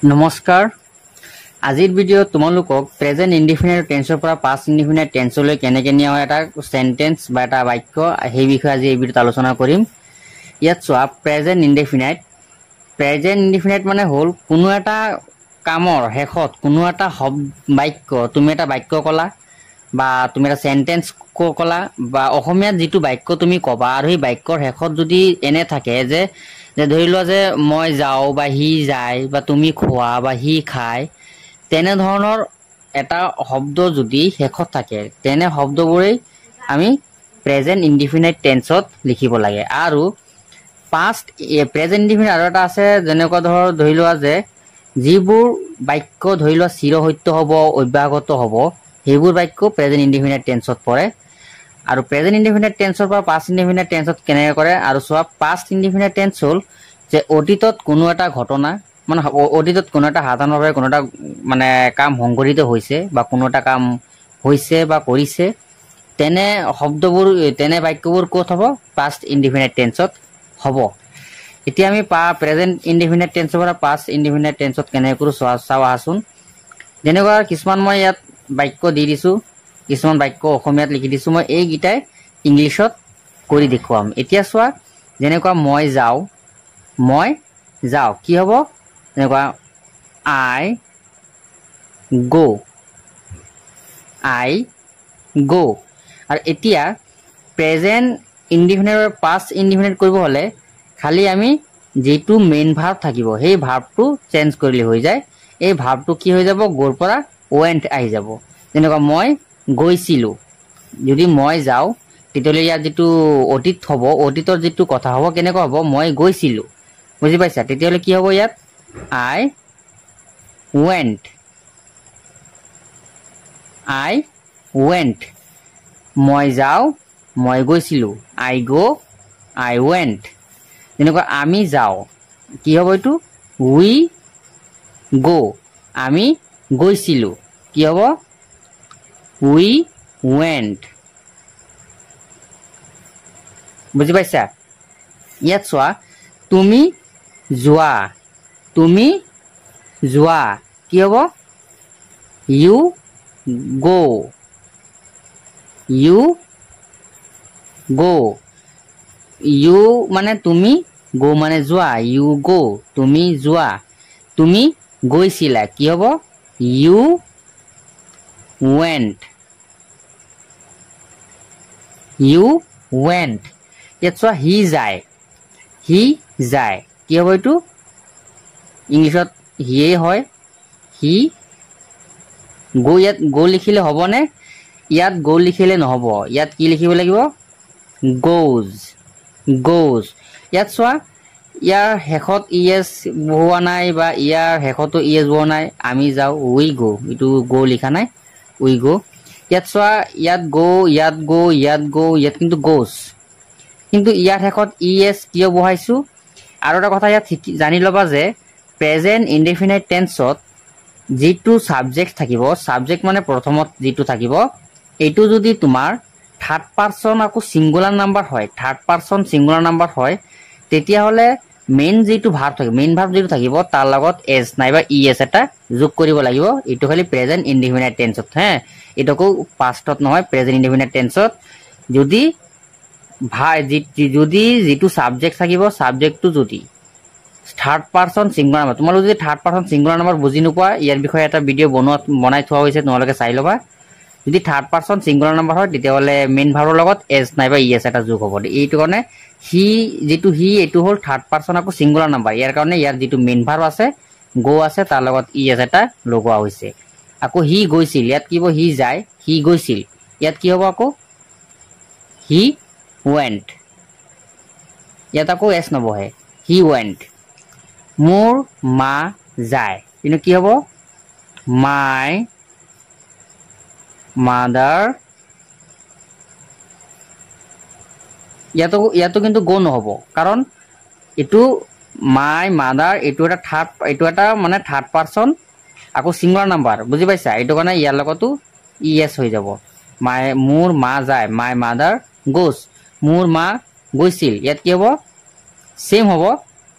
নমস্কাৰ আজিৰ ভিডিঅ'ত তোমালোকক প্ৰেজেন্ট ইনডিফিনিট টেন্সৰ পৰা পাষ্ট ইনডিফিনিট টেন্সলৈ কেনেকৈ নিয়া হয় এটা সেন্টেন্স বা এটা বাক্য সেই বিষয়ে আজি এই ভিডিঅ'ত আলোচনা কৰিম। ইয়াত চোৱা প্ৰেজেন্ট ইনডিফিনিট মানে হ'ল কোনো এটা কামৰ শেষত কোনো এটা বাক্য তুমি এটা বাক্য ক'লা বা তুমি এটা সেন্টেন্স ক'লা বা অসমীয়াত যিটো বাক্য তুমি ক'বা আৰু সেই বাক্যৰ শেষত যদি এনে থাকে যে ধৰি লোৱা যে মই যাওঁ বা সি যায় বা তুমি খোৱা বা সি খায় তেনে ধৰণৰ এটা শব্দ যদি শেষত থাকে তেনে শব্দবোৰেই আমি প্ৰেজেন্ট ইনডিফিনিট টেন্সত লিখিব লাগে। আৰু পাষ্ট প্ৰেজেন্ট ইনডিফিনিট আৰু এটা আছে যেনেকুৱা ধৰি লোৱা যে যিবোৰ বাক্য ধৰি লোৱা চিৰসত্য হ'ব অব্যাহত হ'ব সেইবোৰ বাক্য প্ৰেজেন্ট ইনডিফিনিট টেন্সত পৰে। আৰু প্ৰেজেন্ট ইনডিফিনিট টেন্সৰ পৰা পাষ্ট ইনডিফিনিট টেন্সত কেনেকৈ কৰে আৰু চোৱা পাষ্ট ইনডিফিনিট টেন্স হ'ল যে অতীতত কোনো এটা ঘটনা মানে অতীতত কোনো এটা সাধাৰণভাৱে কোনো এটা মানে কাম সংঘটিত হৈছে বা কোনো এটা কাম হৈছে বা কৰিছে তেনে শব্দবোৰ তেনে বাক্যবোৰ ক'ত হ'ব পাষ্ট ইনডিফিনিট টেন্সত হ'ব। এতিয়া আমি প্ৰেজেন্ট ইনডিফিনিট টেন্সৰ পৰা পাষ্ট ইনডিফিনিট টেন্সত কেনেকৈ কৰোঁ চাওঁ আহাচোন। যেনেকুৱা কিছুমান মই ইয়াত বাক্য দি দিছোঁ, কিছুমান বাক্য অসমীয়াত লিখি দিছোঁ, মই এইকেইটাই ইংলিছত কৰি দেখুৱাম। এতিয়া চোৱা যেনেকুৱা মই যাওঁ কি হ'ব যেনেকুৱা আই গো আৰু এতিয়া প্ৰেজেন্ট ইনডিফিনিট আৰু পাষ্ট ইনডিফিনিট কৰিব হ'লে খালি আমি যিটো মেইন ভাৰ্ব থাকিব সেই ভাৰ্বটো চেঞ্জ কৰিলে হৈ যায়। এই ভাৰ্বটো কি হৈ যাব গোৰ পৰা ৱেণ্ট আহি যাব। যেনেকুৱা মই গৈছিলোঁ, যদি মই যাওঁ তেতিয়াহ'লে ইয়াত যিটো অতীত হ'ব অতীতৰ যিটো কথা হ'ব কেনেকুৱা হ'ব মই গৈছিলোঁ, বুজি পাইছা? তেতিয়াহ'লে কি হ'ব ইয়াত আই ৱেণ্ট মই যাওঁ মই গৈছিলোঁ, আই ৱেণ্ট। যেনেকুৱা আমি যাওঁ কি হ'ব এইটো উই গো, আমি গৈছিলোঁ কি হ'ব উই ৱেণ্ট, বুজি পাইছা? ইয়াত চোৱা তুমি যোৱা কি হ'ব ইউ গো ইউ মানে তুমি, গো মানে যোৱা, ইউ গো তুমি যোৱা, তুমি গৈছিলা কি হ'ব ইউ ৱেণ্ট। ইয়াত চোৱা সি যায় কি হ'ব এইটো ইংলিছত হিয়েই হয় হি গো। ইয়াত গো লিখিলে হ'বনে? ইয়াত গো লিখিলে নহ'ব, ইয়াত কি লিখিব লাগিব গোজ। ইয়াত চোৱা ইয়াৰ শেষত ইএছ বহোৱা নাই বা ইয়াৰ শেষতো ইএছ বহোৱা নাই, আমি যাওঁ উই গো, এইটো গো লিখা নাই উই গো। ইয়াত চোৱা ইয়াত কিন্তু গোজ, কিন্তু ইয়াৰ শেষত ইএছ কিয় বহাইছোঁ? আৰু এটা কথা ইয়াত জানি ল'বা যে প্ৰেজেন্ট ইনডিফিনিট টেন্সত যিটো ছাবজেক্ট থাকিব, ছাবজেক্ট মানে প্ৰথমত যিটো থাকিব এইটো যদি তোমাৰ থাৰ্ড পাৰ্চন আকৌ ছিংগুলাৰ নাম্বাৰ হয় তেতিয়াহ'লে মেইন ভাৰ্ব যিটো থাকিব তাৰ লগত এছ নাইবা ইএছ এটা যোগ কৰিব লাগিব। এইটো খালি প্ৰেজেন্ট ইনডিফিনিট টেন্সত এইটো আকৌ পাষ্টত নহয়, প্ৰেজেন্ট ইনডিফিনিট টেন্সত যদি যিটো ছাবজেক্ট থাকিব ছাবজেক্টটো যদি থাৰ্ড পাৰ্চন ছিংগুলাৰ নাম্বাৰ, তোমালোকে যদি থাৰ্ড পাৰ্চন ছিংগুলাৰ নাম্বাৰ বুজি নোপোৱা ইয়াৰ বিষয়ে এটা ভিডিঅ' বনাই থোৱা হৈছে, তোমালোকে চাই ল'বা। যদি থাৰ্ড পাৰ্চন ছিংগুলাৰ নাম্বাৰ হয় তেতিয়াহ'লে মেইন ভাৰ্বৰ লগত এছ নাইবা ইএছ এটা যোগ হ'ব। এইটো কাৰণে এইটো হ'ল থাৰ্ড পাৰ্চন আকৌ ছিংগুলাৰ নাম্বাৰ, ইয়াৰ কাৰণে ইয়াৰ যিটো মেইন ভাৰ্ব আছে গো আছে তাৰ লগত ইএছ এটা লগোৱা হৈছে। আকৌ সি গৈছিল, ইয়াত কি হ'ব সি যায়, সি গৈছিল, ইয়াত কি হ'ব আকৌ হি ৱেণ্ট, ইয়াত আকৌ এছ নবহে হি ৱেণ্ট। মোৰ মা যায়, কিন্তু কি হ'ব মাই মাদাৰ, ইয়াতো কিন্তু গো নহ'ব কাৰণ এইটো মাই মাদাৰ এইটো এটা মানে থাৰ্ড পাৰ্চন আকৌ ছিংগুলাৰ নাম্বাৰ, বুজি পাইছা? এইটো কাৰণে ইয়াৰ লগতো ইএছ হৈ যাব। মোৰ মা যায়, মাই মাদাৰ গোজ, মোৰ মা গৈছিল, ইয়াত কি হ'ব ছেম হ'ব,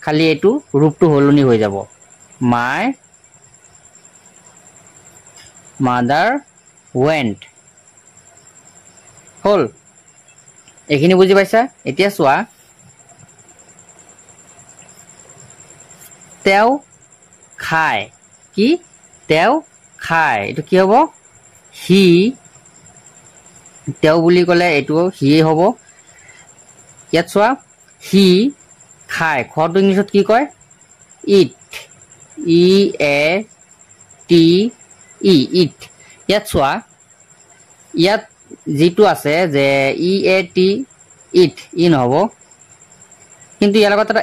খালি এইটো ৰূপটো সলনি হৈ যাব মাই mother went হল এইখিনি বুজি পাইছা এতিয়া চোৱা তেও খায় কি তেও খায় এটো কি হ'ব হি তেও বুলি কলে এটো হি হ'ব ইয়াত চোৱা হি খায় খটো ইংলিছত কি কয় it E A T E it ইয়াত চোৱা ইয়াত যেটো আছে যে ই এ টি ইট ই নহব কিন্তু ইয়াৰ লগত এটা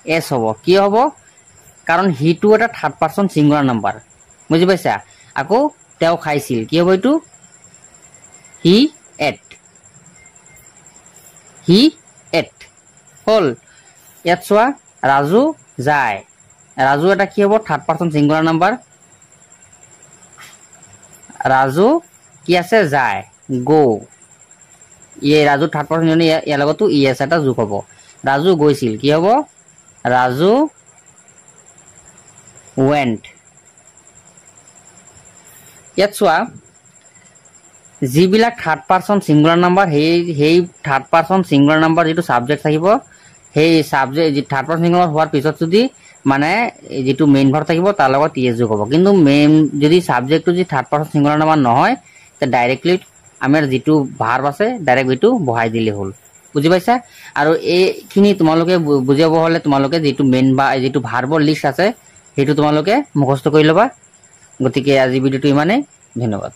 এস হ'ব কি হ'ব কাৰণ হিটো এটা থাৰ্ড পাৰসন সিঙ্গুলাৰ নাম্বাৰ বুজি পাইছা আকৌ তেও খাইছিল কি হ'ব এটো হি এট হল ইয়াত চোৱা ৰাজু যায় ৰাজু এটা কি হ'ব third person singular number Raju কি আছে যায় গো ইয়ে ৰাজু থাৰ্ড পাৰসন ইয়াৰ লগতো ই এস এটা যোগ হ'ব ৰাজু গৈছিল কি হ'ব ৰাজু went ইয়াত চোৱা যিবিলাক থাৰ্ড পাৰসন সিঙ্গুলাৰ নাম্বাৰ সেই থাৰ্ড পাৰসন সিঙ্গুলাৰ নাম্বাৰ যেটো সাবজেক্ট থাকিব সেই সাবজেক্ট থাৰ্ড পাৰসন সিঙ্গুলাৰ হোৱাৰ পিছত যদি মানে যেটো মেইন ভাৰ্ব থাকিব তাৰ লগত ইএস যোগ হ'ব কিন্তু মেইন যদি সাবজেক্টটো যদি থাৰ্ড পাৰসন সিঙ্গুলাৰ নাম্বাৰ নহয় তে ডাইৰেক্টলি আমাৰ যেটো ভাৰ্ব আছে ডাইৰেক্ট এটো বহাই দিলে হল বুজি পাইছা আৰু এইখিনি তোমালোকে বুজিব হলে তোমালোকে যেটো মেইন বা যেটো ভাৰ্বৰ লিষ্ট আছে সেইটো তোমালোকে মুখস্থ কৰি লবা গতিকে আজি ভিডিওটো ইমানে ধন্যবাদ